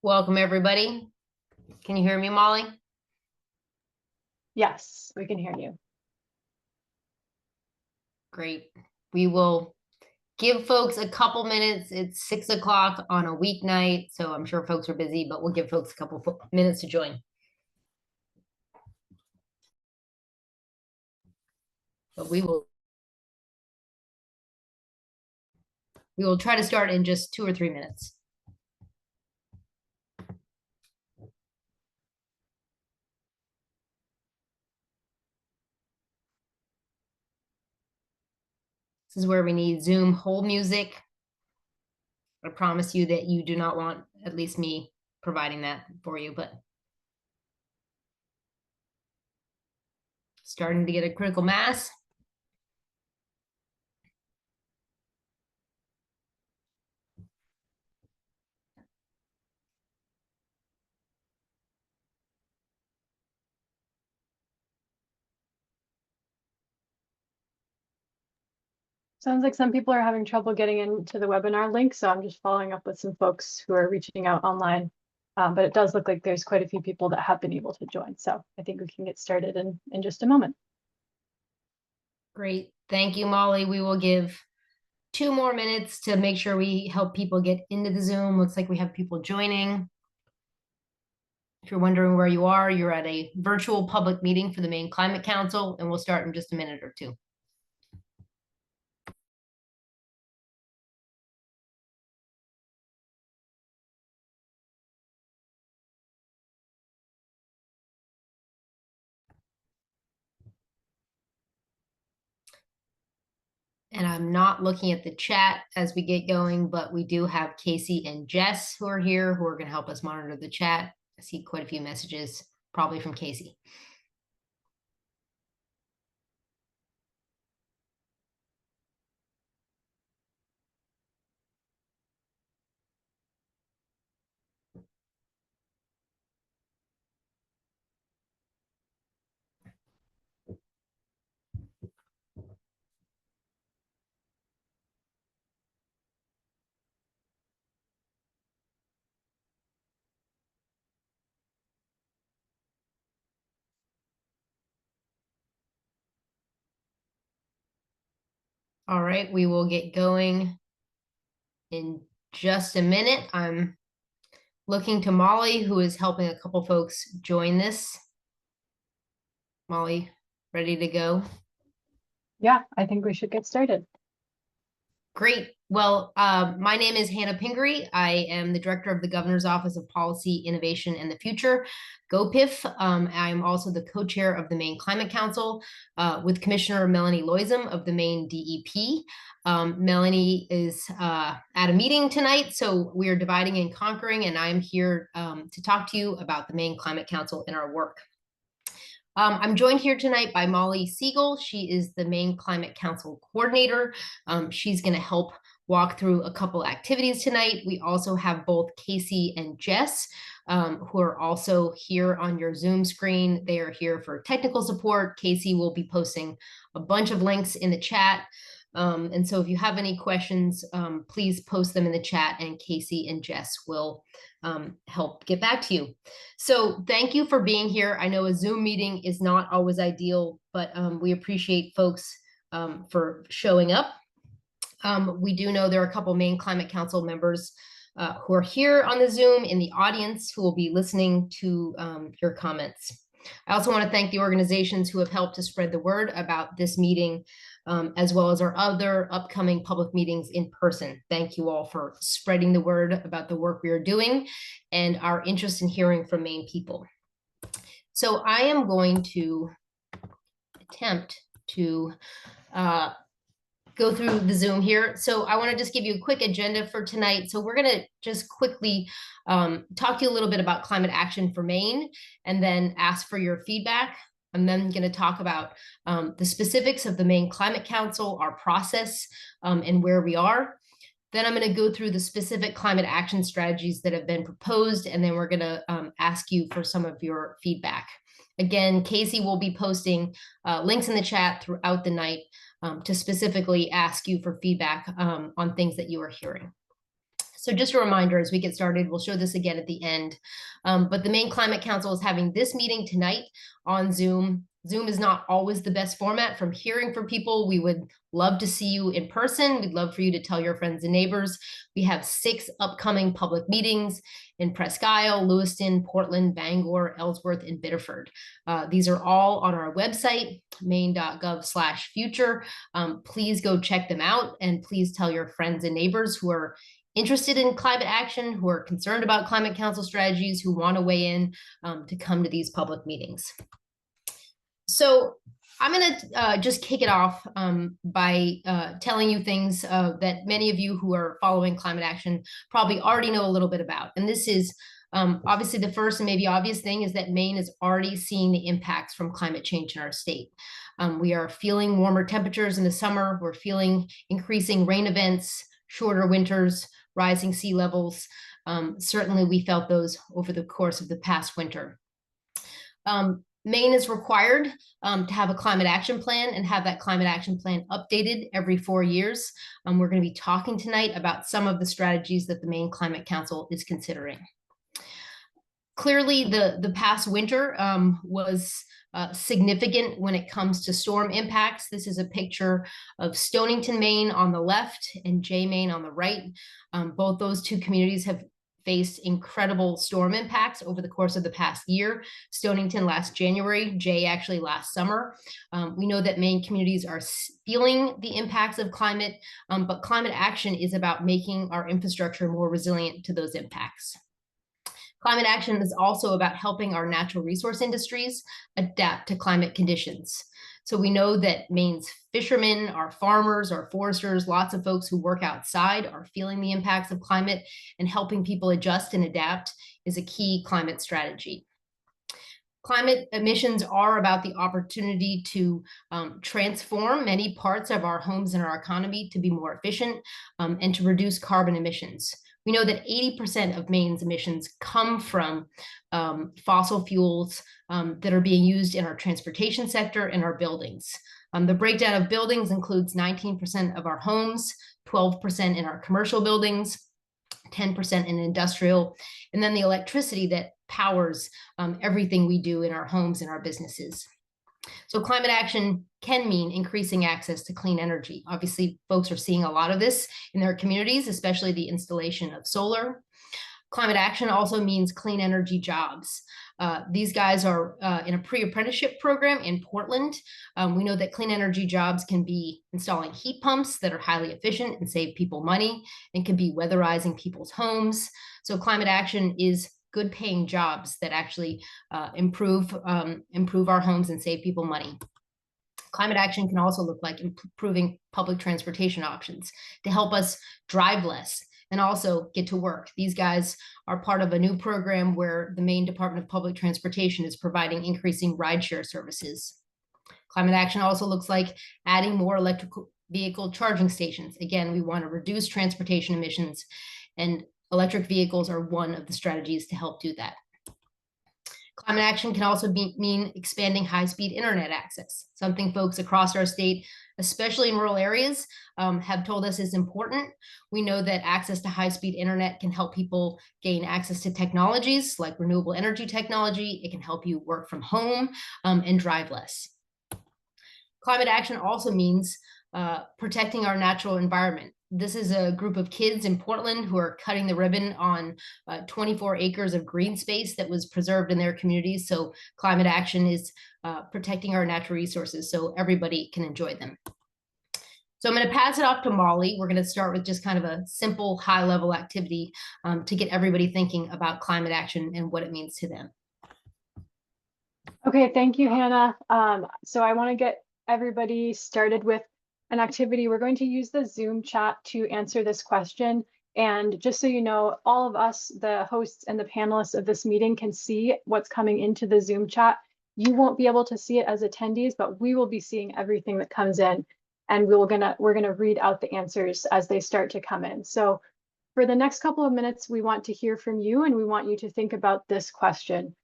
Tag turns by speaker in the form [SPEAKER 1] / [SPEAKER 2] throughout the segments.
[SPEAKER 1] Welcome, everybody. Can you hear me, Molly?
[SPEAKER 2] Yes, we can hear you.
[SPEAKER 1] Great. We will give folks a couple minutes. It's 6 o'clock on a weeknight, so I'm sure folks are busy, but we'll give folks a couple minutes to join. But we will try to start in just 2 or 3 minutes. This is where we need Zoom hold music. I promise you that you do not want at least me providing that for you, but starting to get a critical mass.
[SPEAKER 2] Sounds like some people are having trouble getting into the webinar link, so I'm just following up with some folks who are reaching out online. But it does look like there's quite a few people that have been able to join, so I think we can get started in just a moment.
[SPEAKER 1] Great. Thank you, Molly. We will give 2 more minutes to make sure we help people get into the Zoom. Looks like we have people joining. If you're wondering where you are, you're at a virtual public meeting for the Maine Climate Council, and we'll start in just a minute or two. And I'm not looking at the chat as we get going, but we do have Casey and Jess who are here, who are going to help us monitor the chat. I see quite a few messages, probably from Casey. All right, we will get going in just a minute. I'm looking to Molly, who is helping a couple folks join this. Molly, ready to go?
[SPEAKER 2] Yeah, I think we should get started.
[SPEAKER 1] Great. Well, my name is Hannah Pingree. I am the director of the Governor's Office of Policy, Innovation, and the Future, GOPIF. I'm also the co-chair of the Maine Climate Council with Commissioner Melanie Loisem of the Maine DEP. Melanie is at a meeting tonight, so we are dividing and conquering, and I'm here to talk to you about the Maine Climate Council and our work. I'm joined here tonight by Molly Siegel. She is the Maine Climate Council coordinator. She's going to help walk through a couple activities tonight. We also have both Casey and Jess, who are also here on your Zoom screen. They are here for technical support. Casey will be posting a bunch of links in the chat. And so if you have any questions, please post them in the chat, and Casey and Jess will help get back to you. So thank you for being here. I know a Zoom meeting is not always ideal, but we appreciate folks for showing up. We do know there are a couple Maine Climate Council members who are here on the Zoom in the audience who will be listening to your comments. I also want to thank the organizations who have helped to spread the word about this meeting, as well as our other upcoming public meetings in person. Thank you all for spreading the word about the work we are doing and our interest in hearing from Maine people. So I am going to attempt to go through the Zoom here. So I want to just give you a quick agenda for tonight. So we're going to just quickly talk to you a little bit about climate action for Maine, and then ask for your feedback. I'm then going to talk about the specifics of the Maine Climate Council, our process, and where we are. Then I'm going to go through the specific climate action strategies that have been proposed, and then we're going to ask you for some of your feedback. Again, Casey will be posting links in the chat throughout the night to specifically ask you for feedback on things that you are hearing. So just a reminder as we get started, we'll show this again at the end. But the Maine Climate Council is having this meeting tonight on Zoom. Zoom is not always the best format. From hearing from people, we would love to see you in person. We'd love for you to tell your friends and neighbors. We have 6 upcoming public meetings in Presque Isle, Lewiston, Portland, Bangor, Ellsworth, and Biddeford. These are all on our website, maine.gov/future. Please go check them out, and please tell your friends and neighbors who are interested in climate action, who are concerned about climate council strategies, who want to weigh in to come to these public meetings. So I'm going to just kick it off by telling you things that many of you who are following climate action probably already know a little bit about. And this is obviously the first and maybe obvious thing is that Maine is already seeing the impacts from climate change in our state. We are feeling warmer temperatures in the summer. We're feeling increasing rain events, shorter winters, rising sea levels. Certainly we felt those over the course of the past winter. Maine is required to have a climate action plan and have that climate action plan updated every 4 years. We're going to be talking tonight about some of the strategies that the Maine Climate Council is considering. Clearly, the past winter was significant when it comes to storm impacts. This is a picture of Stonington, Maine on the left and Jay, Maine on the right. Both those 2 communities have faced incredible storm impacts over the course of the past year. Stonington last January, Jay actually last summer. We know that Maine communities are feeling the impacts of climate, but climate action is about making our infrastructure more resilient to those impacts. Climate action is also about helping our natural resource industries adapt to climate conditions. So we know that Maine's fishermen, our farmers, our foresters, lots of folks who work outside are feeling the impacts of climate, and helping people adjust and adapt is a key climate strategy. Climate emissions are about the opportunity to transform many parts of our homes and our economy to be more efficient and to reduce carbon emissions. We know that 80% of Maine's emissions come from fossil fuels that are being used in our transportation sector and our buildings. The breakdown of buildings includes 19% of our homes, 12% in our commercial buildings, 10% in industrial, and then the electricity that powers everything we do in our homes and our businesses. So climate action can mean increasing access to clean energy. Obviously, folks are seeing a lot of this in their communities, especially the installation of solar. Climate action also means clean energy jobs. These guys are in a pre-apprenticeship program in Portland. We know that clean energy jobs can be installing heat pumps that are highly efficient and save people money, and can be weatherizing people's homes. So climate action is good paying jobs that actually improve our homes and save people money. Climate action can also look like improving public transportation options to help us drive less and also get to work. These guys are part of a new program where the Maine Department of Public Transportation is providing increasing rideshare services. Climate action also looks like adding more electric vehicle charging stations. Again, we want to reduce transportation emissions, and electric vehicles are one of the strategies to help do that. Climate action can also mean expanding high-speed internet access, something folks across our state, especially in rural areas, have told us is important. We know that access to high-speed internet can help people gain access to technologies like renewable energy technology. It can help you work from home and drive less. Climate action also means protecting our natural environment. This is a group of kids in Portland who are cutting the ribbon on 24 acres of green space that was preserved in their communities. So climate action is protecting our natural resources so everybody can enjoy them. So I'm going to pass it off to Molly. We're going to start with just kind of a simple high-level activity to get everybody thinking about climate action and what it means to them.
[SPEAKER 2] Okay, thank you, Hannah. So I want to get everybody started with an activity. We're going to use the Zoom chat to answer this question. And just so you know, all of us, the hosts and the panelists of this meeting, can see what's coming into the Zoom chat. You won't be able to see it as attendees, but we will be seeing everything that comes in, and we're gonna read out the answers as they start to come in. So for the next couple of minutes, we want to hear from you, and we want you to think about this question.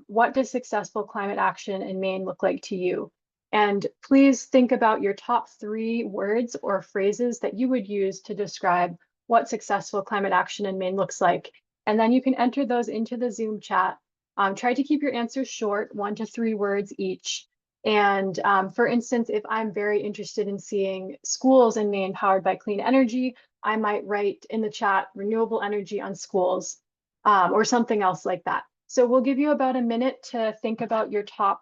[SPEAKER 2] What does successful climate action in Maine look like to you? And please think about your top 3 words or phrases that you would use to describe what successful climate action in Maine looks like. And then you can enter those into the Zoom chat. Try to keep your answers short, 1 to 3 words each. And for instance, if I'm very interested in seeing schools in Maine powered by clean energy, I might write in the chat renewable energy on schools or something else like that. So we'll give you about a minute to think about your top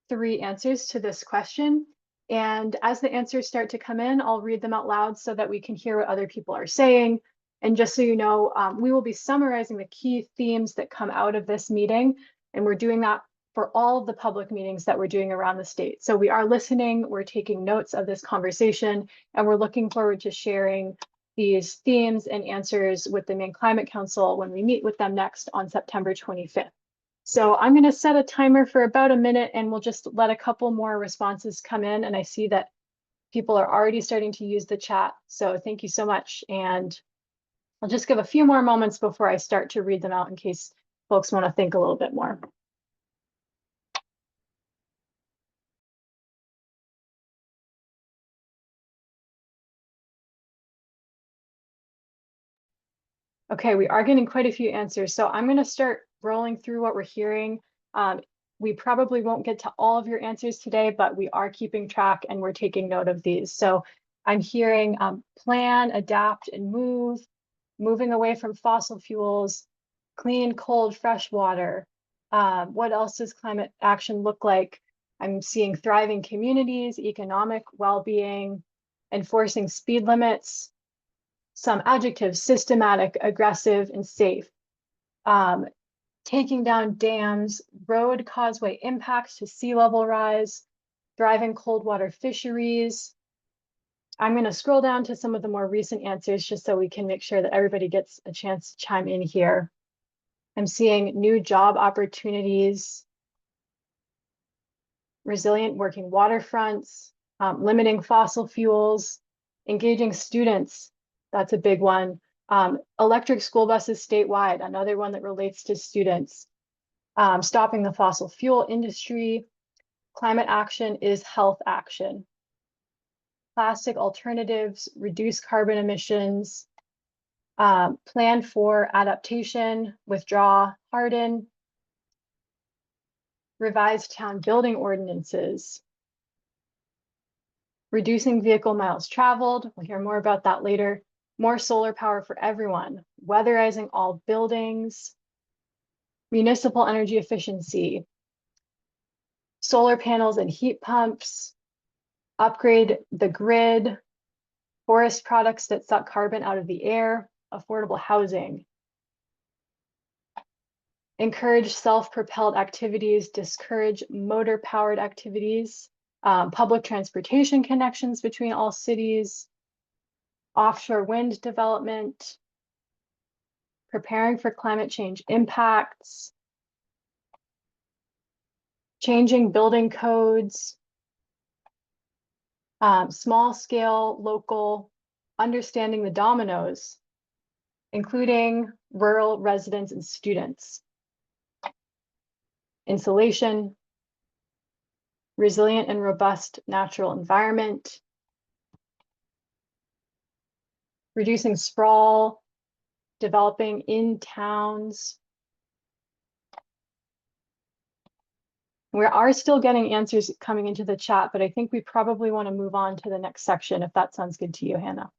[SPEAKER 2] 3 answers to this question. And as the answers start to come in, I'll read them out loud so that we can hear what other people are saying. And just so you know, we will be summarizing the key themes that come out of this meeting. And we're doing that for all of the public meetings that we're doing around the state. So we are listening, we're taking notes of this conversation, and we're looking forward to sharing these themes and answers with the Maine Climate Council when we meet with them next on September 25th. So I'm going to set a timer for about a minute and we'll just let a couple more responses come in. And I see that people are already starting to use the chat. So thank you so much. And I'll just give a few more moments before I start to read them out in case folks want to think a little bit more. Okay, we are getting quite a few answers. So I'm going to start rolling through what we're hearing. We probably won't get to all of your answers today, but we are keeping track and we're taking note of these. So I'm hearing plan, adapt, and move, moving away from fossil fuels, clean, cold, fresh water. What else does climate action look like? I'm seeing thriving communities, economic well-being, enforcing speed limits, some adjectives: systematic, aggressive, and safe. Taking down dams, road causeway impacts to sea level rise, thriving cold water fisheries. I'm going to scroll down to some of the more recent answers just so we can make sure that everybody gets a chance to chime in here. I'm seeing new job opportunities, resilient working waterfronts, limiting fossil fuels, engaging students. That's a big one. Electric school buses statewide, another one that relates to students. Stopping the fossil fuel industry. Climate action is health action. Plastic alternatives, reduce carbon emissions. Plan for adaptation, withdraw, harden. Revise town building ordinances. Reducing vehicle miles traveled. We'll hear more about that later. More solar power for everyone. Weatherizing all buildings. Municipal energy efficiency. Solar panels and heat pumps. Upgrade the grid. Forest products that suck carbon out of the air. Affordable housing. Encourage self-propelled activities, discourage motor-powered activities. Public transportation connections between all cities. Offshore wind development. Preparing for climate change impacts. Changing building codes. Small scale, local, understanding the dominoes, including rural residents and students. Insulation, resilient and robust natural environment, reducing sprawl, developing in towns. We are still getting answers coming into the chat, but I think we probably want to move on to the next section if that sounds good to you, Hannah.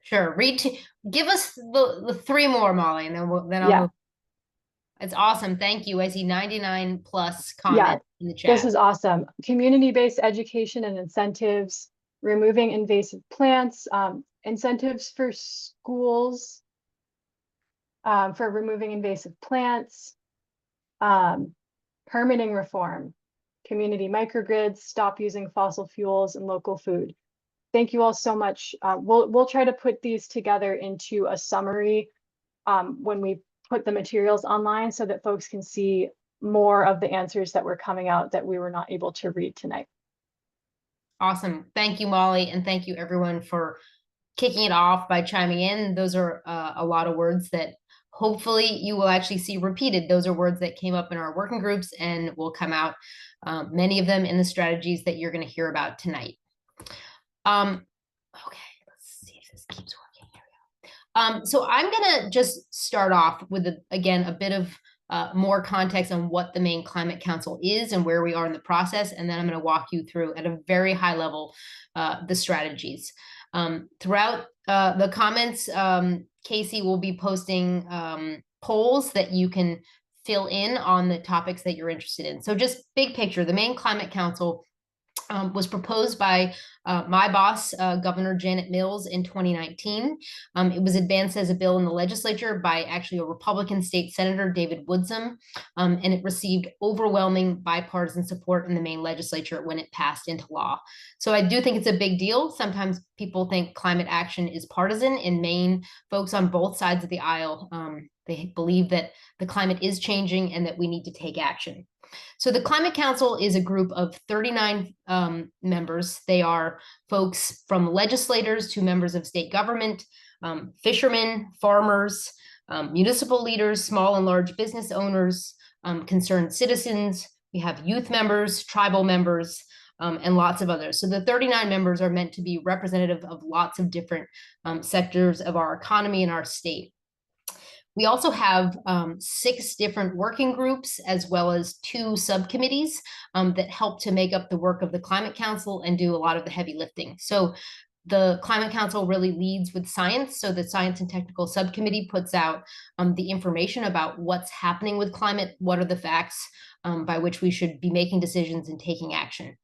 [SPEAKER 1] Sure. Give us the 3 more, Molly, and then I'll move. It's awesome. Thank you. I see 99 plus comments in the chat.
[SPEAKER 2] This is awesome. Community-based education and incentives, removing invasive plants, incentives for schools, for removing invasive plants, permitting reform, community microgrids, stop using fossil fuels and local food. Thank you all so much. We'll try to put these together into a summary when we put the materials online so that folks can see more of the answers that were coming out that we were not able to read tonight.
[SPEAKER 1] Awesome. Thank you, Molly. And thank you everyone for kicking it off by chiming in. Those are a lot of words that hopefully you will actually see repeated. Those are words that came up in our working groups and will come out, many of them in the strategies that you're going to hear about tonight. Okay, let's see if this keeps working. Here we go. So I'm gonna just start off with again a bit of more context on what the Maine Climate Council is and where we are in the process, and then I'm going to walk you through at a very high level the strategies. Throughout the comments, Casey will be posting polls that you can fill in on the topics that you're interested in. So just big picture, the Maine Climate Council was proposed by my boss, Governor Janet Mills, in 2019. It was advanced as a bill in the legislature by actually a Republican state senator, David Woodsum, and it received overwhelming bipartisan support in the Maine legislature when it passed into law. So I do think it's a big deal. Sometimes people think climate action is partisan. In Maine, folks on both sides of the aisle, they believe that the climate is changing and that we need to take action. So the Climate Council is a group of 39 members. They are folks from legislators to members of state government, fishermen, farmers, municipal leaders, small and large business owners, concerned citizens. We have youth members, tribal members, and lots of others. So the 39 members are meant to be representative of lots of different sectors of our economy and our state. We also have 6 different working groups as well as 2 subcommittees that help to make up the work of the Climate Council and do a lot of the heavy lifting. So the Climate Council really leads with science. So the Science and Technical Subcommittee puts out the information about what's happening with climate, what are the facts by which we should be making decisions and taking action.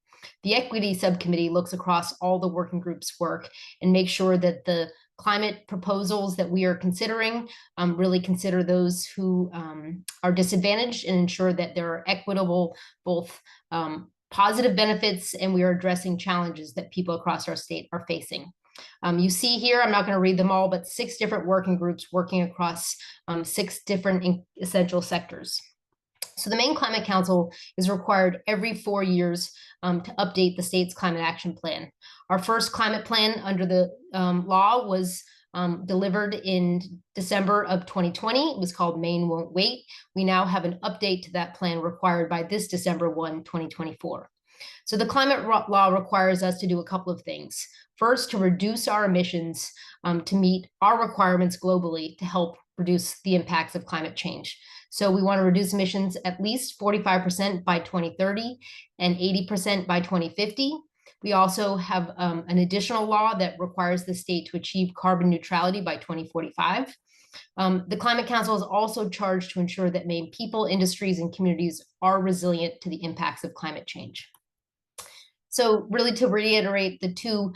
[SPEAKER 1] The Equity Subcommittee looks across all the working groups' work and makes sure that the climate proposals that we are considering really consider those who are disadvantaged and ensure that there are equitable, both positive benefits, and we are addressing challenges that people across our state are facing. You see here, I'm not going to read them all, but 6 different working groups working across 6 different essential sectors. So the Maine Climate Council is required every 4 years to update the state's climate action plan. Our first climate plan under the law was delivered in December of 2020. It was called Maine Won't Wait. We now have an update to that plan required by this December 1, 2024. So the climate law requires us to do a couple of things. First, to reduce our emissions to meet our requirements globally to help reduce the impacts of climate change. So we want to reduce emissions at least 45% by 2030 and 80% by 2050. We also have an additional law that requires the state to achieve carbon neutrality by 2045. The Climate Council is also charged to ensure that Maine people, industries, and communities are resilient to the impacts of climate change. So really, to reiterate, the 2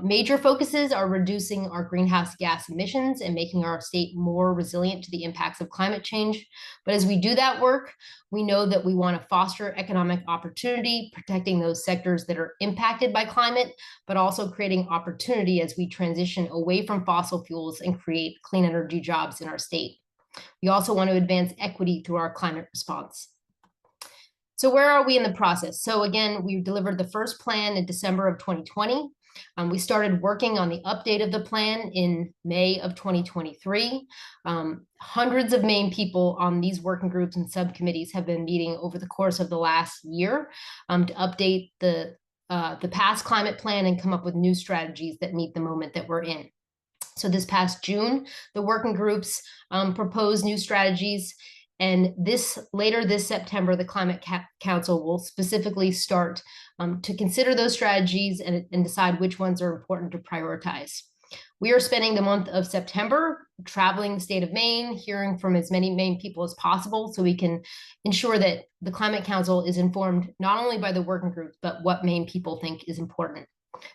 [SPEAKER 1] major focuses are reducing our greenhouse gas emissions and making our state more resilient to the impacts of climate change. But as we do that work, we know that we want to foster economic opportunity, protecting those sectors that are impacted by climate, but also creating opportunity as we transition away from fossil fuels and create clean energy jobs in our state. We also want to advance equity through our climate response. So where are we in the process? So again, we delivered the first plan in December of 2020. We started working on the update of the plan in May of 2023. Hundreds of Maine people on these working groups and subcommittees have been meeting over the course of the last year to update the past climate plan and come up with new strategies that meet the moment that we're in. So this past June, the working groups proposed new strategies. And later this September, the Climate Council will specifically start to consider those strategies and decide which ones are important to prioritize. We are spending the month of September traveling the state of Maine, hearing from as many Maine people as possible, so we can ensure that the Climate Council is informed not only by the working groups, but what Maine people think is important.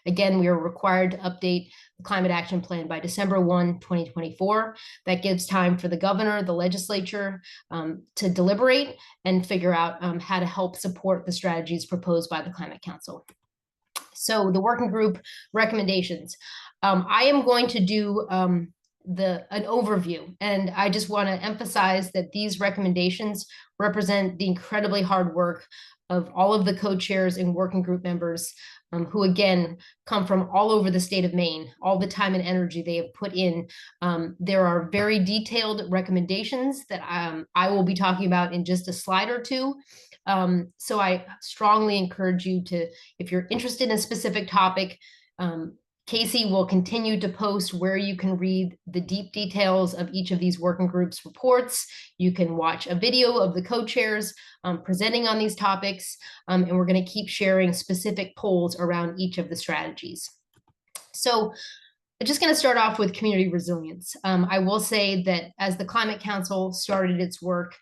[SPEAKER 1] Again, we are required to update the climate action plan by December 1, 2024. That gives time for the governor, the legislature to deliberate and figure out how to help support the strategies proposed by the Climate Council. So the working group recommendations. I am going to do an overview, and I just want to emphasize that these recommendations represent the incredibly hard work of all of the co-chairs and working group members who, again, come from all over the state of Maine, all the time and energy they have put in. There are very detailed recommendations that I will be talking about in just a slide or two. So I strongly encourage you to, if you're interested in a specific topic, Casey will continue to post where you can read the deep details of each of these working groups reports. You can watch a video of the co-chairs presenting on these topics, and we're going to keep sharing specific polls around each of the strategies. So I'm just going to start off with community resilience. I will say that as the Climate Council started its work,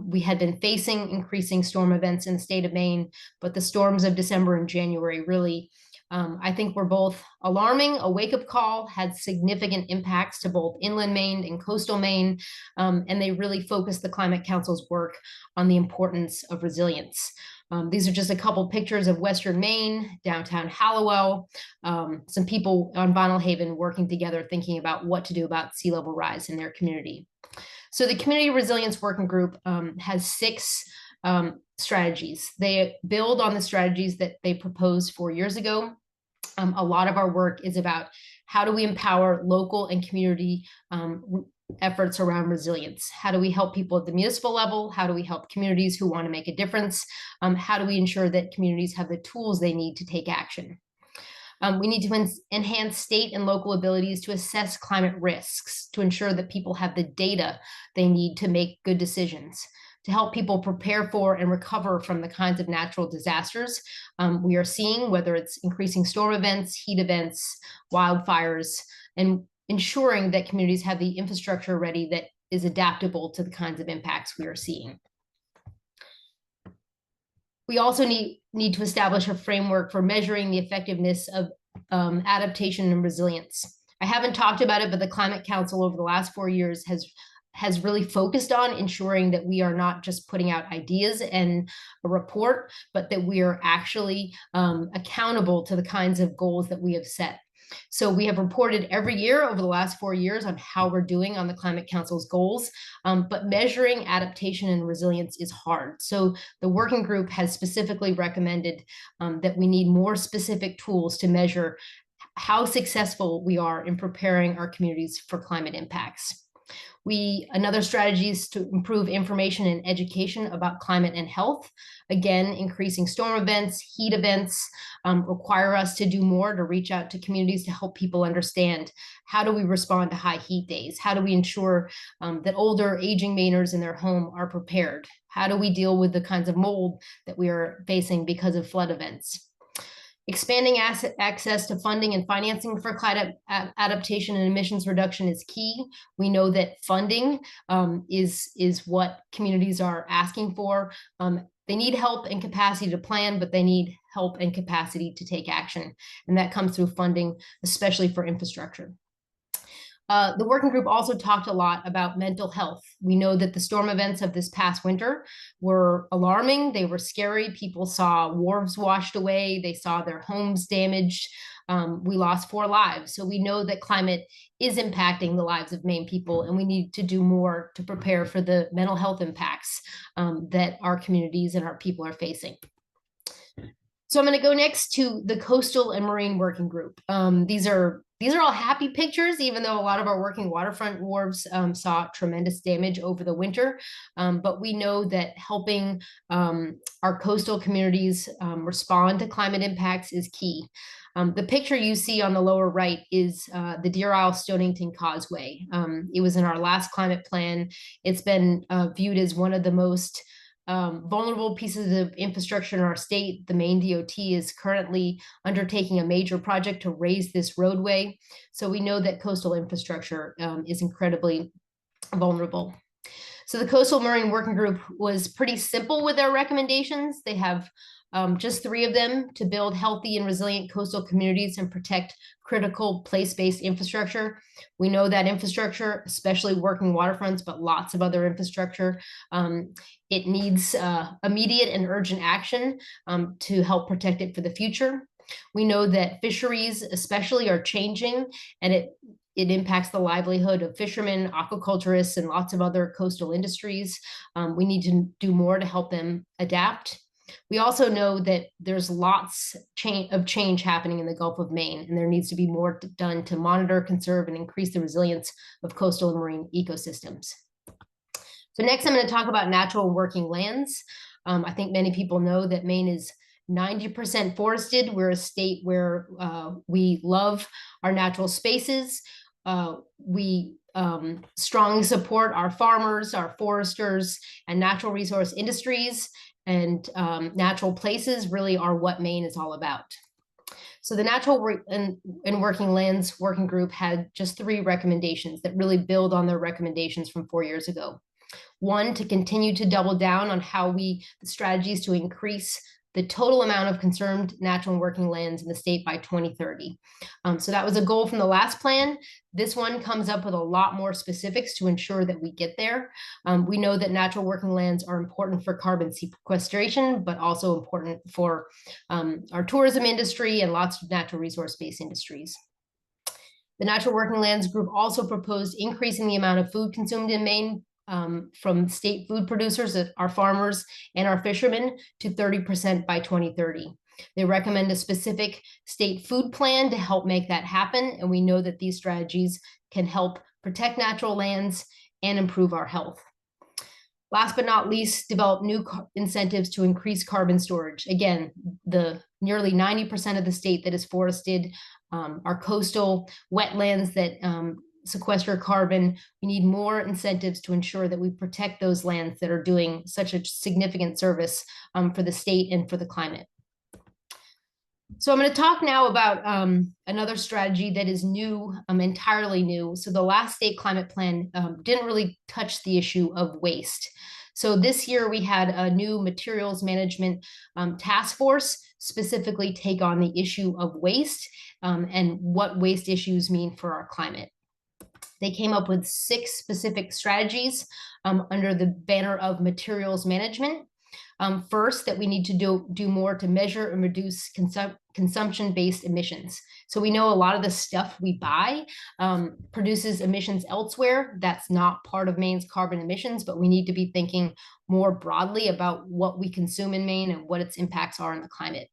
[SPEAKER 1] we had been facing increasing storm events in the state of Maine, but the storms of December and January really, I think, were both alarming, a wake-up call, had significant impacts to both inland Maine and coastal Maine, and they really focused the Climate Council's work on the importance of resilience. These are just a couple pictures of Western Maine, downtown Hallowell, some people on Vinyl Haven working together, thinking about what to do about sea level rise in their community. So the Community Resilience Working Group has 6 strategies. They build on the strategies that they proposed 4 years ago. A lot of our work is about how do we empower local and community efforts around resilience? How do we help people at the municipal level? How do we help communities who want to make a difference? How do we ensure that communities have the tools they need to take action? We need to enhance state and local abilities to assess climate risks, to ensure that people have the data they need to make good decisions, to help people prepare for and recover from the kinds of natural disasters we are seeing, whether it's increasing storm events, heat events, wildfires, and ensuring that communities have the infrastructure ready that is adaptable to the kinds of impacts we are seeing. We also need to establish a framework for measuring the effectiveness of adaptation and resilience. I haven't talked about it, but the Climate Council over the last 4 years has really focused on ensuring that we are not just putting out ideas and a report, but that we are actually accountable to the kinds of goals that we have set. So we have reported every year over the last 4 years on how we're doing on the Climate Council's goals, but measuring adaptation and resilience is hard. So the working group has specifically recommended that we need more specific tools to measure how successful we are in preparing our communities for climate impacts. Another strategy is to improve information and education about climate and health. Again, increasing storm events, heat events require us to do more to reach out to communities to help people understand how do we respond to high heat days? How do we ensure that older aging Mainers in their home are prepared? How do we deal with the kinds of mold that we are facing because of flood events? Expanding access to funding and financing for climate adaptation and emissions reduction is key. We know that funding is what communities are asking for. They need help and capacity to plan, but they need help and capacity to take action. And that comes through funding, especially for infrastructure. The working group also talked a lot about mental health. We know that the storm events of this past winter were alarming. They were scary. People saw wharves washed away. They saw their homes damaged. We lost 4 lives. So we know that climate is impacting the lives of Maine people, and we need to do more to prepare for the mental health impacts that our communities and our people are facing. So I'm going to go next to the Coastal and Marine Working Group. These are all happy pictures, even though a lot of our working waterfront wharves saw tremendous damage over the winter. But we know that helping our coastal communities respond to climate impacts is key. The picture you see on the lower right is the Deer Isle Stonington Causeway. It was in our last climate plan. It's been viewed as one of the most vulnerable pieces of infrastructure in our state. The Maine DOT is currently undertaking a major project to raise this roadway. So we know that coastal infrastructure is incredibly vulnerable. So the Coastal Marine Working Group was pretty simple with their recommendations. They have just 3 of them: to build healthy and resilient coastal communities and protect critical place-based infrastructure. We know that infrastructure, especially working waterfronts, but lots of other infrastructure, it needs immediate and urgent action to help protect it for the future. We know that fisheries especially are changing, and it impacts the livelihood of fishermen, aquaculturists, and lots of other coastal industries. We need to do more to help them adapt. We also know that there's lots of change happening in the Gulf of Maine, and there needs to be more done to monitor, conserve, and increase the resilience of coastal and marine ecosystems. So next, I'm going to talk about natural working lands. I think many people know that Maine is 90% forested. We're a state where we love our natural spaces. We strongly support our farmers, our foresters, and natural resource industries. And natural places really are what Maine is all about. So the Natural and Working Lands Working Group had just 3 recommendations that really build on their recommendations from 4 years ago. One, to continue to double down on the strategies to increase the total amount of conserved natural and working lands in the state by 2030. So that was a goal from the last plan. This one comes up with a lot more specifics to ensure that we get there. We know that natural working lands are important for carbon sequestration, but also important for our tourism industry and lots of natural resource-based industries. The Natural Working Lands Group also proposed increasing the amount of food consumed in Maine from state food producers, our farmers and our fishermen, to 30% by 2030. They recommend a specific state food plan to help make that happen. And we know that these strategies can help protect natural lands and improve our health. Last but not least, develop new incentives to increase carbon storage. Again, the nearly 90% of the state that is forested, our coastal wetlands that sequester carbon. We need more incentives to ensure that we protect those lands that are doing such a significant service for the state and for the climate. So I'm going to talk now about another strategy that is new, entirely new. So the last state climate plan didn't really touch the issue of waste. So this year we had a new materials management task force specifically take on the issue of waste and what waste issues mean for our climate. They came up with 6 specific strategies under the banner of materials management. First, that we need to do more to measure and reduce consumption-based emissions. So we know a lot of the stuff we buy produces emissions elsewhere. That's not part of Maine's carbon emissions, but we need to be thinking more broadly about what we consume in Maine and what its impacts are on the climate.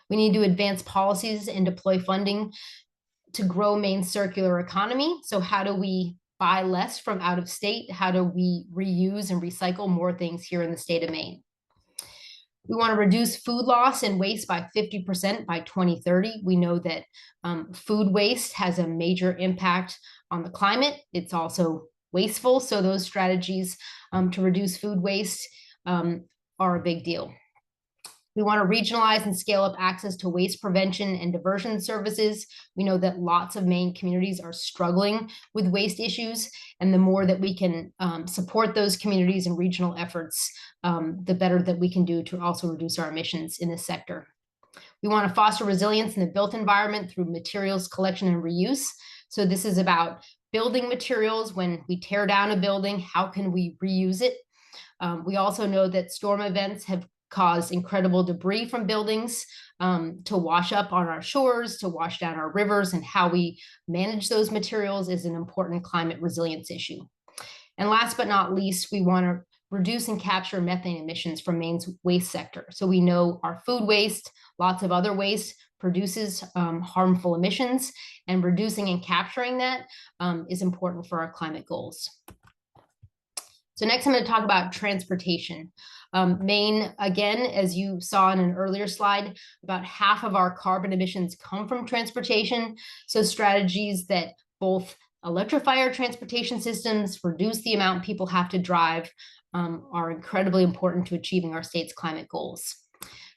[SPEAKER 1] We need to advance policies and deploy funding to grow Maine's circular economy. So how do we buy less from out of state? How do we reuse and recycle more things here in the state of Maine? We want to reduce food loss and waste by 50% by 2030. We know that food waste has a major impact on the climate. It's also wasteful. So those strategies to reduce food waste are a big deal. We want to regionalize and scale up access to waste prevention and diversion services. We know that lots of Maine communities are struggling with waste issues, and the more that we can support those communities and regional efforts, the better that we can do to also reduce our emissions in this sector. We want to foster resilience in the built environment through materials collection and reuse. So this is about building materials. When we tear down a building, how can we reuse it? We also know that storm events have caused incredible debris from buildings to wash up on our shores, to wash down our rivers, and how we manage those materials is an important climate resilience issue. And last but not least, we want to reduce and capture methane emissions from Maine's waste sector. So we know our food waste, lots of other waste produces harmful emissions, and reducing and capturing that is important for our climate goals. So next I'm going to talk about transportation. Maine, again, as you saw in an earlier slide, about half of our carbon emissions come from transportation. So strategies that both electrify our transportation systems, reduce the amount people have to drive, are incredibly important to achieving our state's climate goals.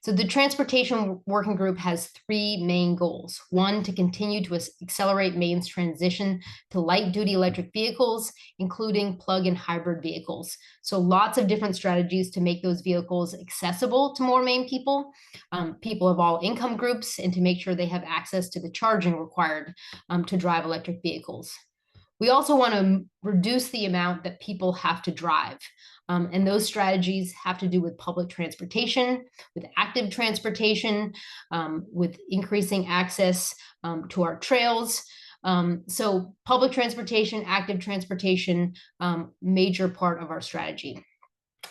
[SPEAKER 1] So the Transportation Working Group has 3 main goals. 1, to continue to accelerate Maine's transition to light-duty electric vehicles, including plug-in hybrid vehicles. So lots of different strategies to make those vehicles accessible to more Maine people, people of all income groups, and to make sure they have access to the charging required to drive electric vehicles. We also want to reduce the amount that people have to drive. And those strategies have to do with public transportation, with active transportation, with increasing access to our trails. So public transportation, active transportation, major part of our strategy.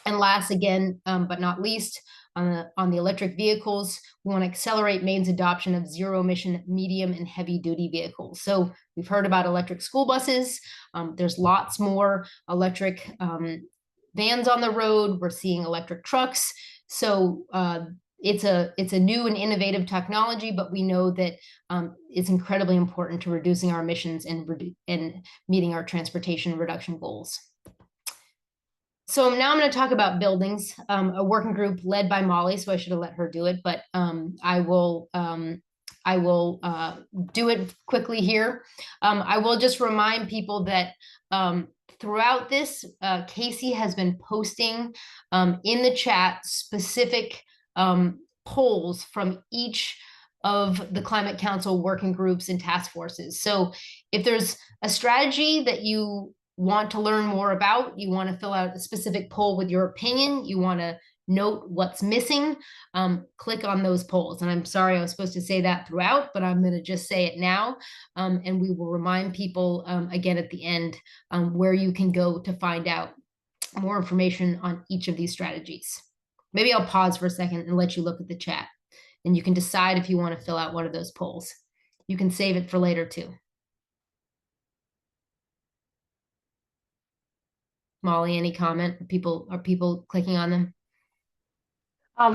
[SPEAKER 1] And last, again, but not least, on the electric vehicles, we want to accelerate Maine's adoption of zero-emission medium and heavy-duty vehicles. So we've heard about electric school buses. There's lots more electric vans on the road. We're seeing electric trucks. So it's a new and innovative technology, but we know that it's incredibly important to reducing our emissions and meeting our transportation reduction goals. So now I'm going to talk about buildings, a working group led by Molly. So I should have let her do it, but I will do it quickly here. I will just remind people that throughout this, Casey has been posting in the chat specific polls from each of the Climate Council working groups and task forces. So if there's a strategy that you want to learn more about, you want to fill out a specific poll with your opinion, you want to note what's missing, click on those polls. And I'm sorry I was supposed to say that throughout, but I'm going to just say it now. And we will remind people again at the end where you can go to find out more information on each of these strategies. Maybe I'll pause for a second and let you look at the chat, and you can decide if you want to fill out one of those polls. You can save it for later too. Molly, any comment? Are people clicking on them?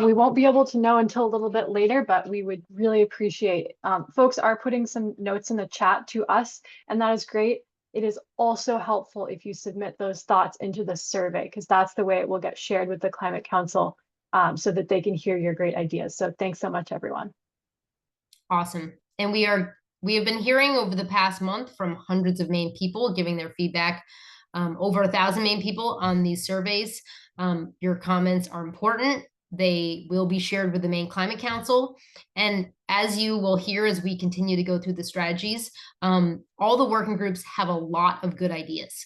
[SPEAKER 2] We won't be able to know until a little bit later, but we would really appreciate, folks are putting some notes in the chat to us, and that is great. It is also helpful if you submit those thoughts into the survey, because that's the way it will get shared with the Climate Council, so that they can hear your great ideas. So thanks so much, everyone.
[SPEAKER 1] Awesome. And we have been hearing over the past month from hundreds of Maine people giving their feedback, over 1,000 Maine people on these surveys. Your comments are important. They will be shared with the Maine Climate Council. And as you will hear as we continue to go through the strategies, all the working groups have a lot of good ideas.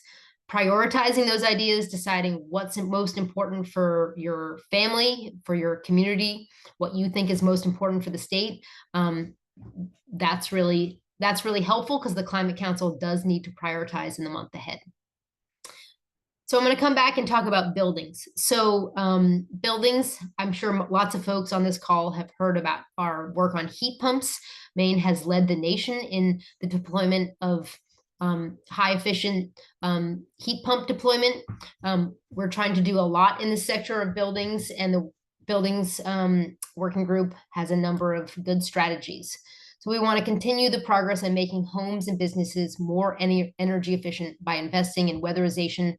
[SPEAKER 1] Prioritizing those ideas, deciding what's most important for your family, for your community, what you think is most important for the state. That's really helpful, because the Climate Council does need to prioritize in the month ahead. So I'm going to come back and talk about buildings. So buildings, I'm sure lots of folks on this call have heard about our work on heat pumps. Maine has led the nation in the deployment of high efficient heat pump deployment. We're trying to do a lot in the sector of buildings, and the buildings working group has a number of good strategies. So we want to continue the progress in making homes and businesses more energy efficient by investing in weatherization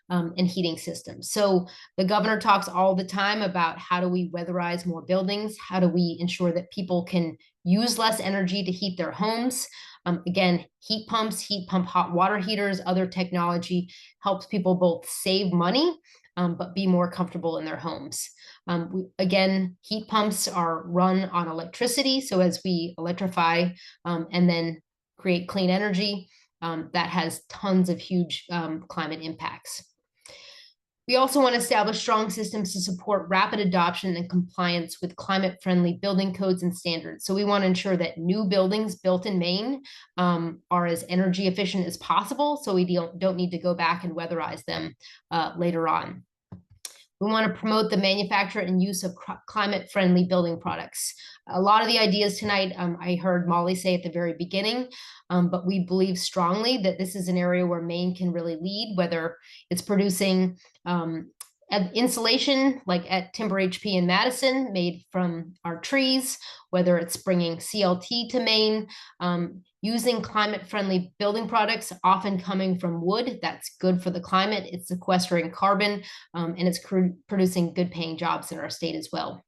[SPEAKER 1] and heating systems. So the governor talks all the time about how do we weatherize more buildings? How do we ensure that people can use less energy to heat their homes? Again, heat pumps, heat pump hot water heaters, other technology helps people both save money, but be more comfortable in their homes. Again, heat pumps are run on electricity. So as we electrify and then create clean energy, that has tons of huge climate impacts. We also want to establish strong systems to support rapid adoption and compliance with climate-friendly building codes and standards. So we want to ensure that new buildings built in Maine are as energy efficient as possible, so we don't need to go back and weatherize them later on. We want to promote the manufacture and use of climate-friendly building products. A lot of the ideas tonight, I heard Molly say at the very beginning, but we believe strongly that this is an area where Maine can really lead, whether it's producing insulation like at Timber HP in Madison made from our trees, whether it's bringing CLT to Maine, using climate-friendly building products, often coming from wood. That's good for the climate. It's sequestering carbon, and it's producing good-paying jobs in our state as well.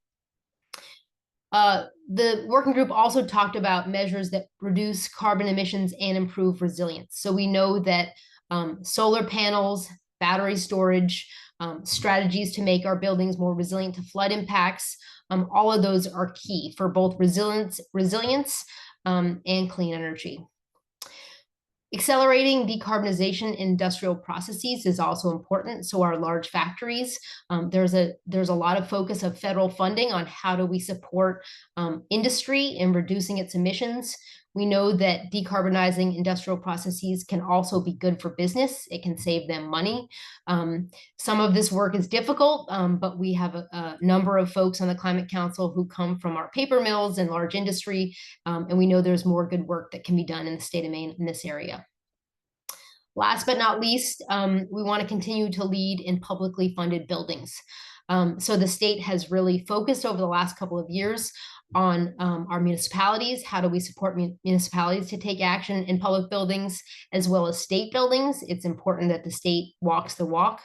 [SPEAKER 1] The working group also talked about measures that reduce carbon emissions and improve resilience. So we know that solar panels, battery storage, strategies to make our buildings more resilient to flood impacts, all of those are key for both resilience and clean energy. Accelerating decarbonization in industrial processes is also important. So our large factories, there's a lot of focus of federal funding on how do we support industry in reducing its emissions. We know that decarbonizing industrial processes can also be good for business. It can save them money. Some of this work is difficult, but we have a number of folks on the Climate Council who come from our paper mills and large industry, and we know there's more good work that can be done in the state of Maine in this area. Last but not least, we want to continue to lead in publicly funded buildings. So the state has really focused over the last couple of years on our municipalities. How do we support municipalities to take action in public buildings as well as state buildings? It's important that the state walks the walk.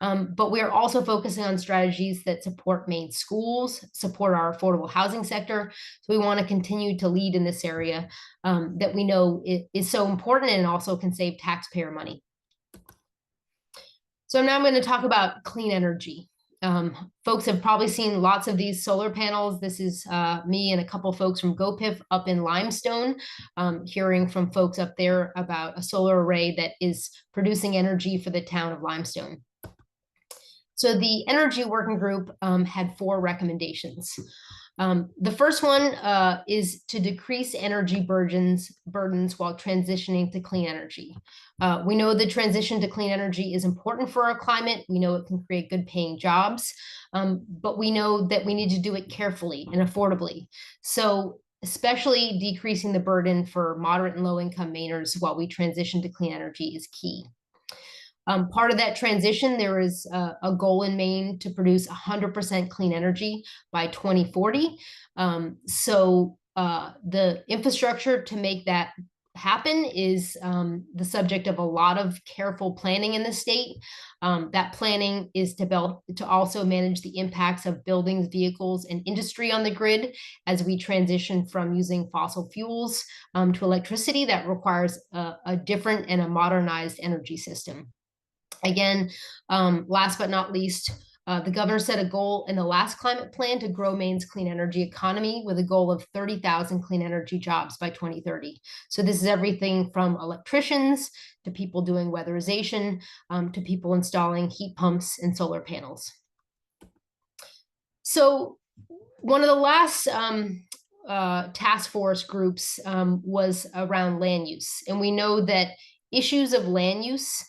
[SPEAKER 1] But we are also focusing on strategies that support Maine schools, support our affordable housing sector. So we want to continue to lead in this area that we know is so important and also can save taxpayer money. So now I'm going to talk about clean energy. Folks have probably seen lots of these solar panels. This is me and a couple folks from GoPIF up in Limestone, hearing from folks up there about a solar array that is producing energy for the town of Limestone. So the energy working group had 4 recommendations. The first one is to decrease energy burdens while transitioning to clean energy. We know the transition to clean energy is important for our climate. We know it can create good paying jobs, but we know that we need to do it carefully and affordably. So especially decreasing the burden for moderate and low income Mainers while we transition to clean energy is key. Part of that transition, there is a goal in Maine to produce 100% clean energy by 2040. So the infrastructure to make that happen is the subject of a lot of careful planning in the state. That planning is to also manage the impacts of buildings, vehicles, and industry on the grid as we transition from using fossil fuels to electricity that requires a different and a modernized energy system. Again, last but not least, the governor set a goal in the last climate plan to grow Maine's clean energy economy with a goal of 30,000 clean energy jobs by 2030. So this is everything from electricians to people doing weatherization to people installing heat pumps and solar panels. So one of the last task force groups was around land use. And we know that issues of land use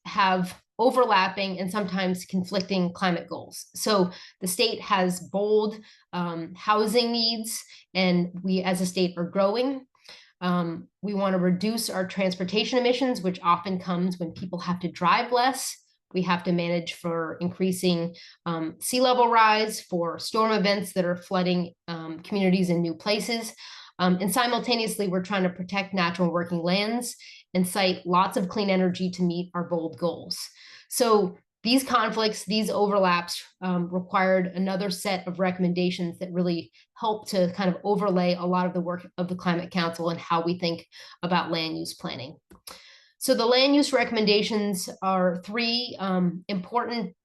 [SPEAKER 1] have overlapping and sometimes conflicting climate goals. So the state has bold housing needs, and we as a state are growing. We want to reduce our transportation emissions, which often comes when people have to drive less. We have to manage for increasing sea level rise, for storm events that are flooding communities in new places. And simultaneously, we're trying to protect natural working lands and cite lots of clean energy to meet our bold goals. So these conflicts, these overlaps required another set of recommendations that really help to kind of overlay a lot of the work of the Climate Council and how we think about land use planning. So the land use recommendations are 3 important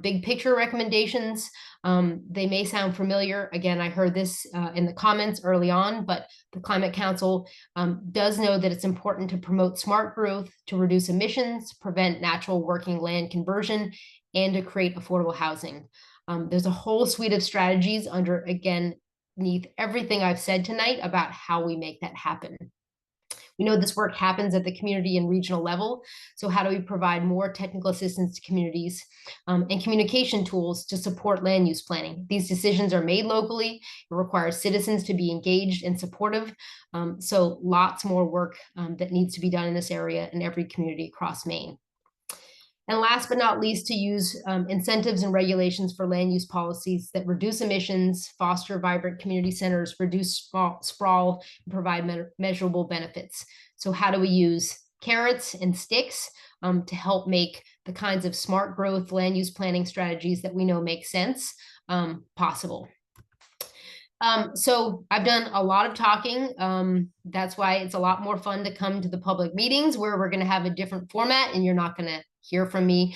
[SPEAKER 1] big picture recommendations. They may sound familiar. Again, I heard this in the comments early on, but the Climate Council does know that it's important to promote smart growth, to reduce emissions, prevent natural working land conversion, and to create affordable housing. There's a whole suite of strategies underneath everything I've said tonight about how we make that happen. We know this work happens at the community and regional level. So how do we provide more technical assistance to communities and communication tools to support land use planning? These decisions are made locally. It requires citizens to be engaged and supportive. So lots more work that needs to be done in this area in every community across Maine. And last but not least, to use incentives and regulations for land use policies that reduce emissions, foster vibrant community centers, reduce sprawl, and provide measurable benefits. So how do we use carrots and sticks to help make the kinds of smart growth land use planning strategies that we know make sense possible? So I've done a lot of talking. That's why it's a lot more fun to come to the public meetings where we're going to have a different format and you're not going to hear from me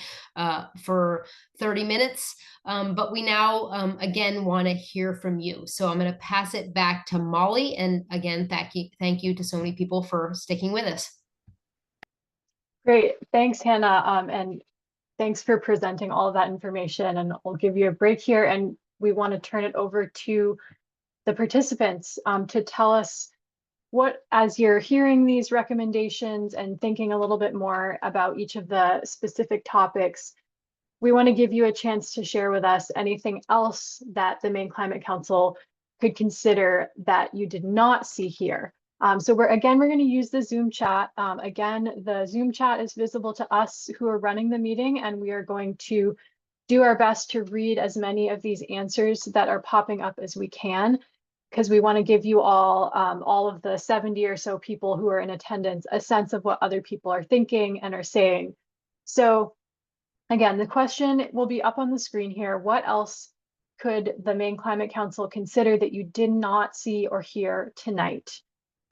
[SPEAKER 1] for 30 minutes. But we now, again, want to hear from you. So I'm going to pass it back to Molly. And again, thank you to so many people for sticking with us.
[SPEAKER 2] Great. Thanks, Hannah. And thanks for presenting all of that information. And I'll give you a break here. And we want to turn it over to the participants to tell us what, as you're hearing these recommendations and thinking a little bit more about each of the specific topics, we want to give you a chance to share with us anything else that the Maine Climate Council could consider that you did not see here. So we're going to use the Zoom chat. Again, the Zoom chat is visible to us who are running the meeting, and we are going to do our best to read as many of these answers that are popping up as we can, because we want to give you all of the 70 or so people who are in attendance, a sense of what other people are thinking and are saying. So again, the question will be up on the screen here. What else could the Maine Climate Council consider that you did not see or hear tonight?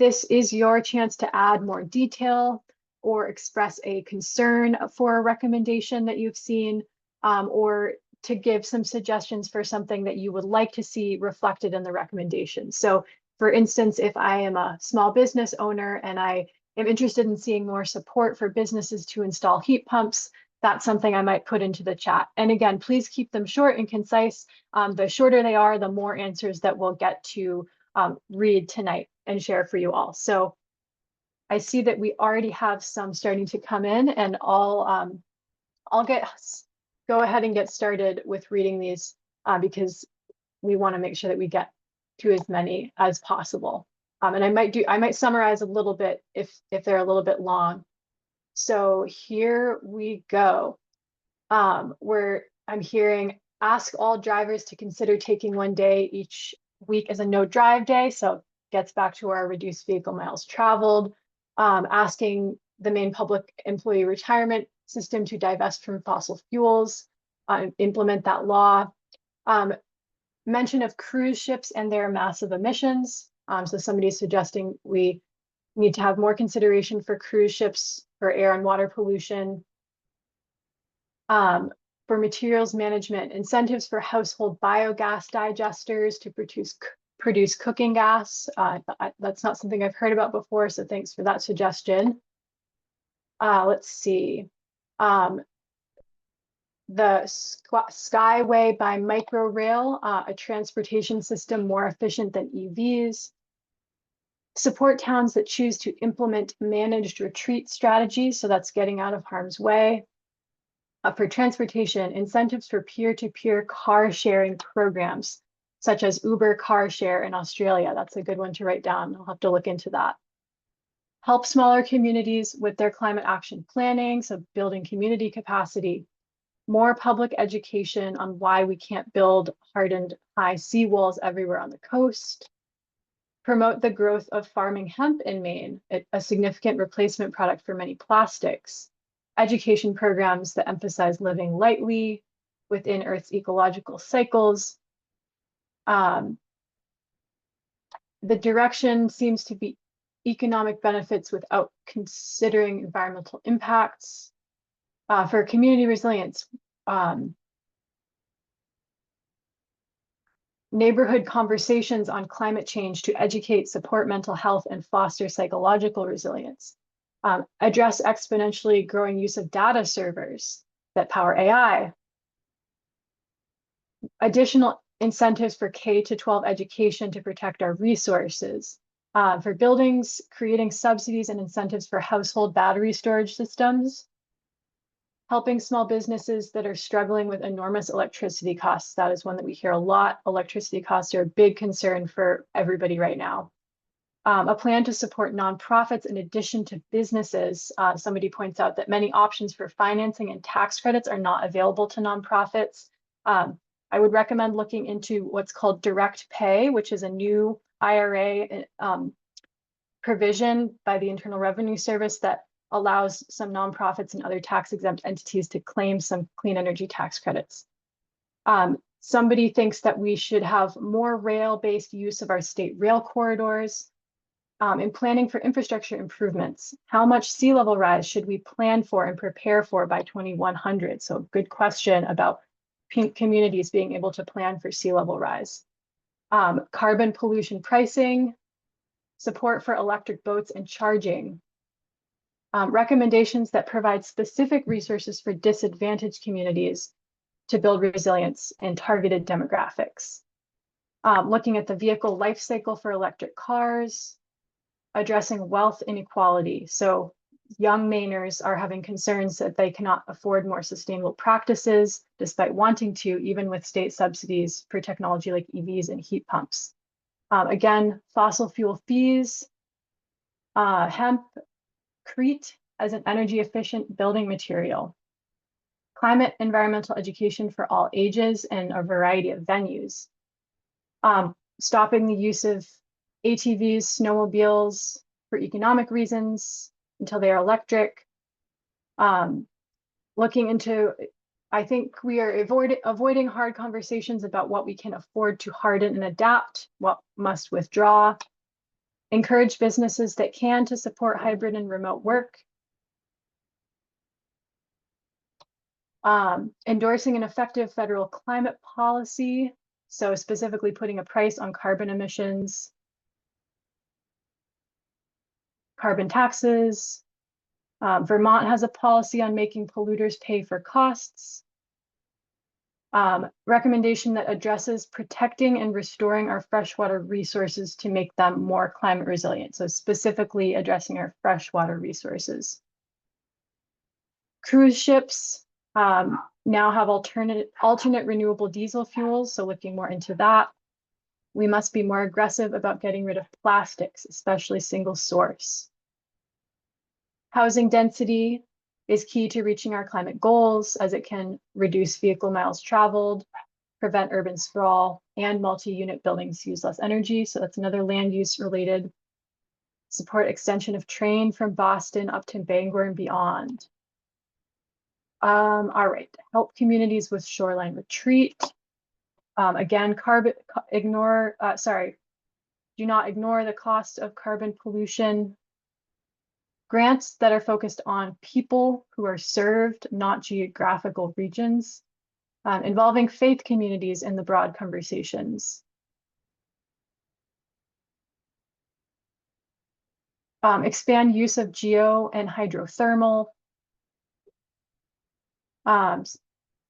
[SPEAKER 2] This is your chance to add more detail or express a concern for a recommendation that you've seen, or to give some suggestions for something that you would like to see reflected in the recommendation. So for instance, if I am a small business owner and I am interested in seeing more support for businesses to install heat pumps, that's something I might put into the chat. And again, please keep them short and concise. The shorter they are, the more answers that we'll get to read tonight and share for you all. So I see that we already have some starting to come in, and I'll go ahead and get started with reading these because we want to make sure that we get to as many as possible. And I might summarize a little bit if they're a little bit long. So here we go. Where I'm hearing, ask all drivers to consider taking one day each week as a no drive day. So gets back to our reduced vehicle miles traveled. Asking the Maine public employee retirement system to divest from fossil fuels, implement that law. Mention of cruise ships and their massive emissions. So somebody's suggesting we need to have more consideration for cruise ships for air and water pollution. For materials management, incentives for household biogas digesters to produce cooking gas. That's not something I've heard about before, so thanks for that suggestion. Let's see. The Skyway by Microrail, a transportation system more efficient than EVs. Support towns that choose to implement managed retreat strategies, so that's getting out of harm's way. For transportation, incentives for peer-to-peer car sharing programs, such as Uber Car Share in Australia. That's a good one to write down. I'll have to look into that. Help smaller communities with their climate action planning, so building community capacity. More public education on why we can't build hardened high seawalls everywhere on the coast. Promote the growth of farming hemp in Maine, a significant replacement product for many plastics. Education programs that emphasize living lightly within Earth's ecological cycles. The direction seems to be economic benefits without considering environmental impacts. For community resilience, neighborhood conversations on climate change to educate, support mental health, and foster psychological resilience. Address exponentially growing use of data servers that power AI. Additional incentives for K-12 education to protect our resources. For buildings, creating subsidies and incentives for household battery storage systems. Helping small businesses that are struggling with enormous electricity costs. That is one that we hear a lot. Electricity costs are a big concern for everybody right now. A plan to support nonprofits in addition to businesses. Somebody points out that many options for financing and tax credits are not available to nonprofits. I would recommend looking into what's called direct pay, which is a new IRA provision by the Internal Revenue Service that allows some nonprofits and other tax exempt entities to claim some clean energy tax credits. Somebody thinks that we should have more rail-based use of our state rail corridors. In planning for infrastructure improvements, how much sea level rise should we plan for and prepare for by 2100? So good question about communities being able to plan for sea level rise. Carbon pollution pricing, support for electric boats and charging. Recommendations that provide specific resources for disadvantaged communities to build resilience in targeted demographics. Looking at the vehicle life cycle for electric cars, addressing wealth inequality. So young Mainers are having concerns that they cannot afford more sustainable practices despite wanting to, even with state subsidies for technology like EVs and heat pumps. Again, fossil fuel fees, Hempcrete as an energy efficient building material. Climate environmental education for all ages in a variety of venues. Stopping the use of ATVs, snowmobiles for economic reasons until they are electric. Looking into, I think we are avoiding hard conversations about what we can afford to harden and adapt, what must withdraw. Encourage businesses that can to support hybrid and remote work. Endorsing an effective federal climate policy, so specifically putting a price on carbon emissions, carbon taxes. Vermont has a policy on making polluters pay for costs. Recommendation that addresses protecting and restoring our freshwater resources to make them more climate resilient. So specifically addressing our freshwater resources. Cruise ships now have alternate renewable diesel fuels, so looking more into that. We must be more aggressive about getting rid of plastics, especially single source. Housing density is key to reaching our climate goals, as it can reduce vehicle miles traveled, prevent urban sprawl, and multi-unit buildings use less energy. So that's another land use related. Support extension of train from Boston up to Bangor and beyond. All right, help communities with shoreline retreat. Again, do not ignore the cost of carbon pollution. Grants that are focused on people who are served, not geographical regions, involving faith communities in the broad conversations. Expand use of geo and hydrothermal.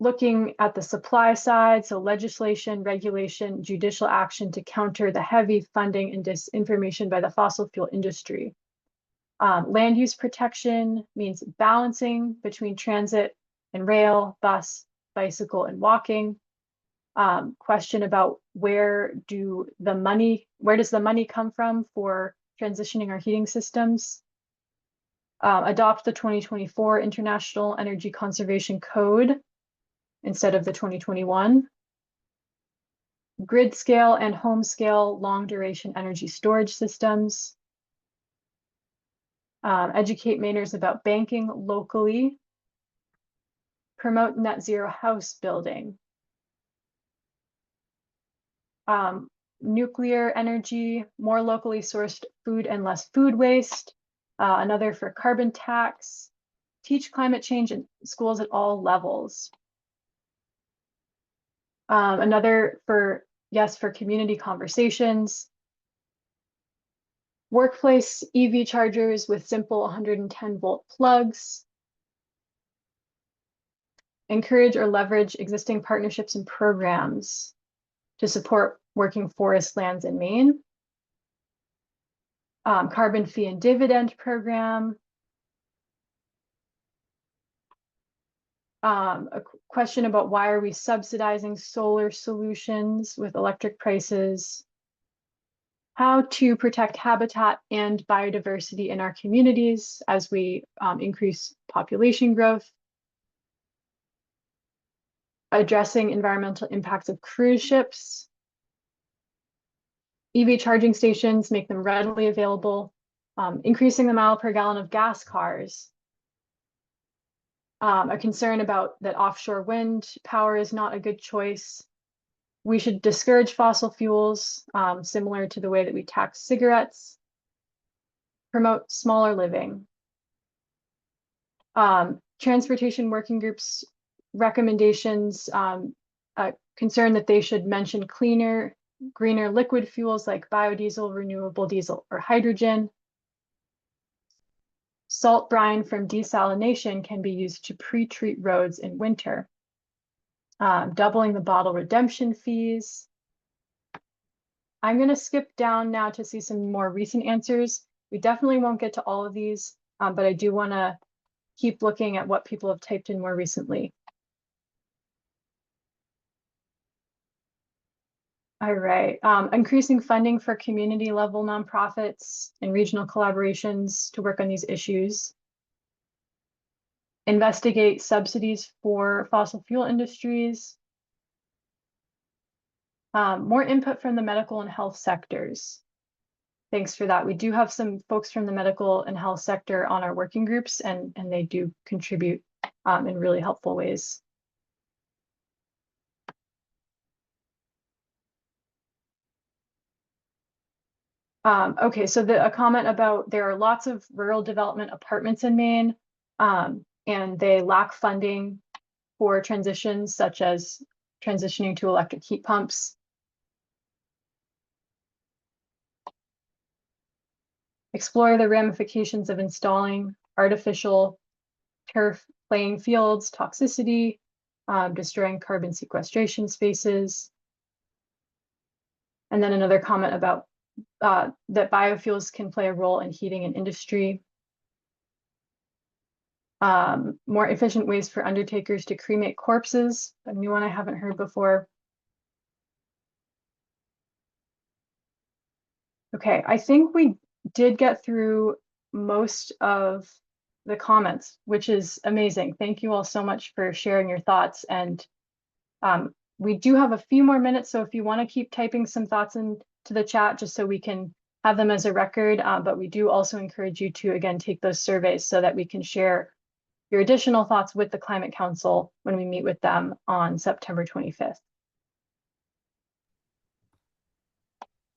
[SPEAKER 2] Looking at the supply side, so legislation, regulation, judicial action to counter the heavy funding and disinformation by the fossil fuel industry. Land use protection means balancing between transit and rail, bus, bicycle, and walking. Question about where does the money come from for transitioning our heating systems? Adopt the 2024 International Energy Conservation Code instead of the 2021. Grid scale and home scale long duration energy storage systems. Educate Mainers about banking locally. Promote net zero house building. Nuclear energy, more locally sourced food and less food waste. Another for carbon tax. Teach climate change in schools at all levels. Another for community conversations. Workplace EV chargers with simple 110 volt plugs. Encourage or leverage existing partnerships and programs to support working forest lands in Maine. Carbon fee and dividend program. A question about why are we subsidizing solar solutions with electric prices? How to protect habitat and biodiversity in our communities as we increase population growth. Addressing environmental impacts of cruise ships. EV charging stations, make them readily available. Increasing the mile per gallon of gas cars. A concern about that offshore wind power is not a good choice. We should discourage fossil fuels, similar to the way that we tax cigarettes. Promote smaller living. Transportation working groups recommendations, concern that they should mention cleaner, greener liquid fuels like biodiesel, renewable diesel, or hydrogen. Salt brine from desalination can be used to pre-treat roads in winter. Doubling the bottle redemption fees. I'm going to skip down now to see some more recent answers. We definitely won't get to all of these, but I do want to keep looking at what people have typed in more recently. All right. Increasing funding for community level nonprofits and regional collaborations to work on these issues. Investigate subsidies for fossil fuel industries. More input from the medical and health sectors. Thanks for that. We do have some folks from the medical and health sector on our working groups, and they do contribute in really helpful ways. Okay, so a comment about there are lots of rural development apartments in Maine, and they lack funding for transitions such as transitioning to electric heat pumps. Explore the ramifications of installing artificial turf playing fields, toxicity, destroying carbon sequestration spaces. And then another comment about that biofuels can play a role in heating and industry. More efficient ways for undertakers to cremate corpses, a new one I haven't heard before. Okay, I think we did get through most of the comments, which is amazing. Thank you all so much for sharing your thoughts. And we do have a few more minutes, so if you want to keep typing some thoughts into the chat just so we can have them as a record, but we do also encourage you to, again, take those surveys so that we can share your additional thoughts with the Climate Council when we meet with them on September 25th.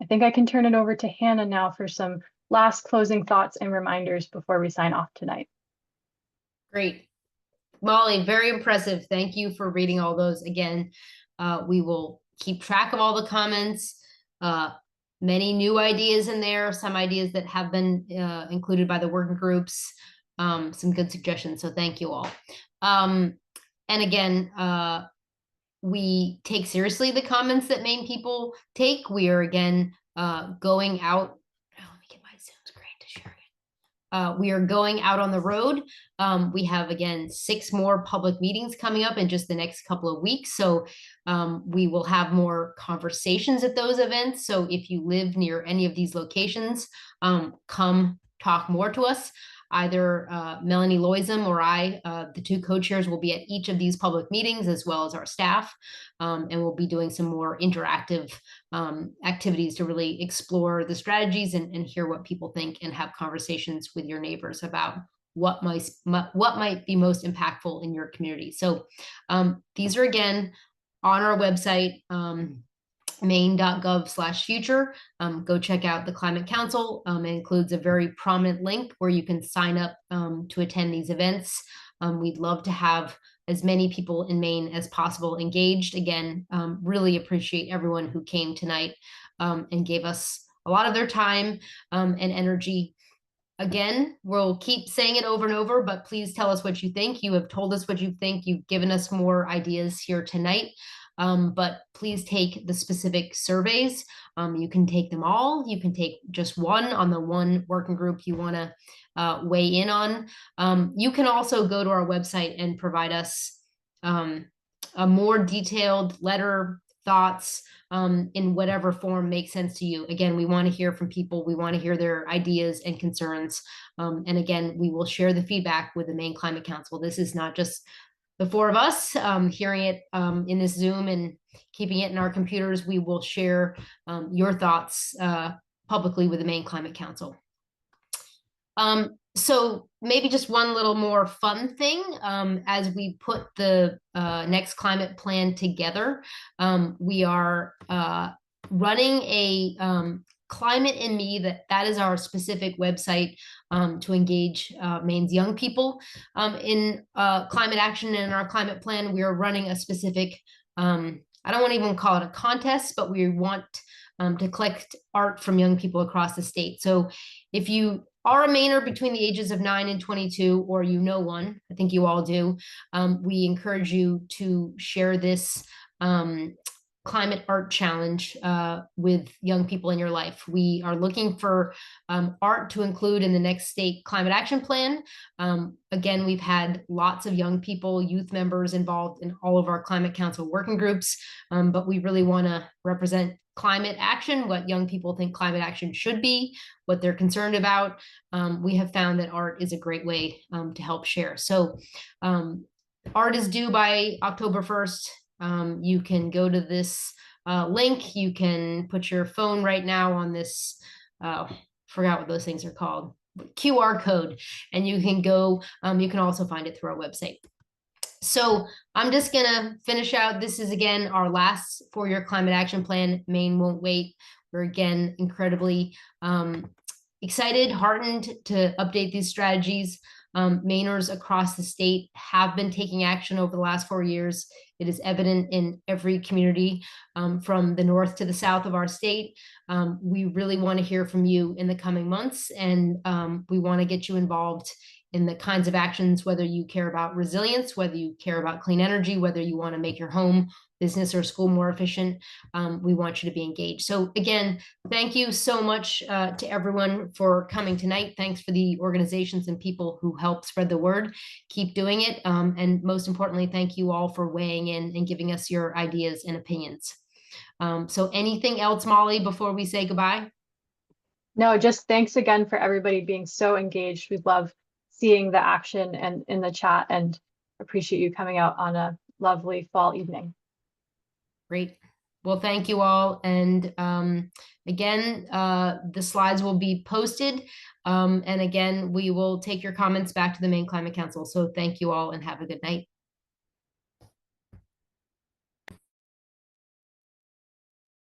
[SPEAKER 2] I think I can turn it over to Hannah now for some last closing thoughts and reminders before we sign off tonight.
[SPEAKER 1] Great. Molly, very impressive. Thank you for reading all those. Again, we will keep track of all the comments. Many new ideas in there, some ideas that have been included by the working groups, some good suggestions. So thank you all. And again, we take seriously the comments that Maine people take. We are again going out. Oh, let me get my Zoom screen to share it. We are going out on the road. We have, again, 6 more public meetings coming up in just the next couple of weeks. So we will have more conversations at those events. So if you live near any of these locations, come talk more to us. Either Melanie Loism or I, the 2 co-chairs, will be at each of these public meetings, as well as our staff. And we'll be doing some more interactive activities to really explore the strategies and hear what people think, and have conversations with your neighbors about what might be most impactful in your community. So these are, again, on our website, maine.gov/future. Go check out the Climate Council. It includes a very prominent link where you can sign up to attend these events. We'd love to have as many people in Maine as possible engaged. Again, really appreciate everyone who came tonight and gave us a lot of their time and energy. Again, we'll keep saying it over and over, but please tell us what you think. You have told us what you think. You've given us more ideas here tonight. But please take the specific surveys. You can take them all. You can take just one on the one working group you want to weigh in on. You can also go to our website and provide us a more detailed letter, thoughts, in whatever form makes sense to you. Again, we want to hear from people. We want to hear their ideas and concerns. And again, we will share the feedback with the Maine Climate Council. This is not just the 4 of us hearing it in this Zoom and keeping it in our computers. We will share your thoughts publicly with the Maine Climate Council. So maybe just one little more fun thing, as we put the next climate plan together, we are running a Climate in Me, that is our specific website to engage Maine's young people in climate action. And in our climate plan, we are running a specific, I don't want to even call it a contest, but we want to collect art from young people across the state. So if you are a Mainer between the ages of 9 and 22, or you know one, I think you all do, we encourage you to share this climate art challenge with young people in your life. We are looking for art to include in the next state climate action plan. Again, we've had lots of young people, youth members involved in all of our climate council working groups, but we really want to represent climate action, what young people think climate action should be, what they're concerned about. We have found that art is a great way to help share. So art is due by October 1st. You can go to this link. You can put your phone right now on this, forgot what those things are called, QR code, and you can go, you can also find it through our website. So I'm just gonna finish out. This is again our last 4-year climate action plan. Maine won't wait. We're again incredibly excited, heartened to update these strategies. Mainers across the state have been taking action over the last 4 years. It is evident in every community from the north to the south of our state. We really want to hear from you in the coming months, and we want to get you involved in the kinds of actions, whether you care about resilience, whether you care about clean energy, whether you want to make your home, business, or school more efficient. We want you to be engaged. So again, thank you so much to everyone for coming tonight. Thanks for the organizations and people who help spread the word. Keep doing it. And most importantly, thank you all for weighing in and giving us your ideas and opinions. So anything else, Molly, before we say goodbye?
[SPEAKER 2] No, just thanks again for everybody being so engaged. We love seeing the action and in the chat, and appreciate you coming out on a lovely fall evening.
[SPEAKER 1] Great. Well, thank you all. And again, the slides will be posted. And again, we will take your comments back to the Maine Climate Council. So thank you all and have a good night.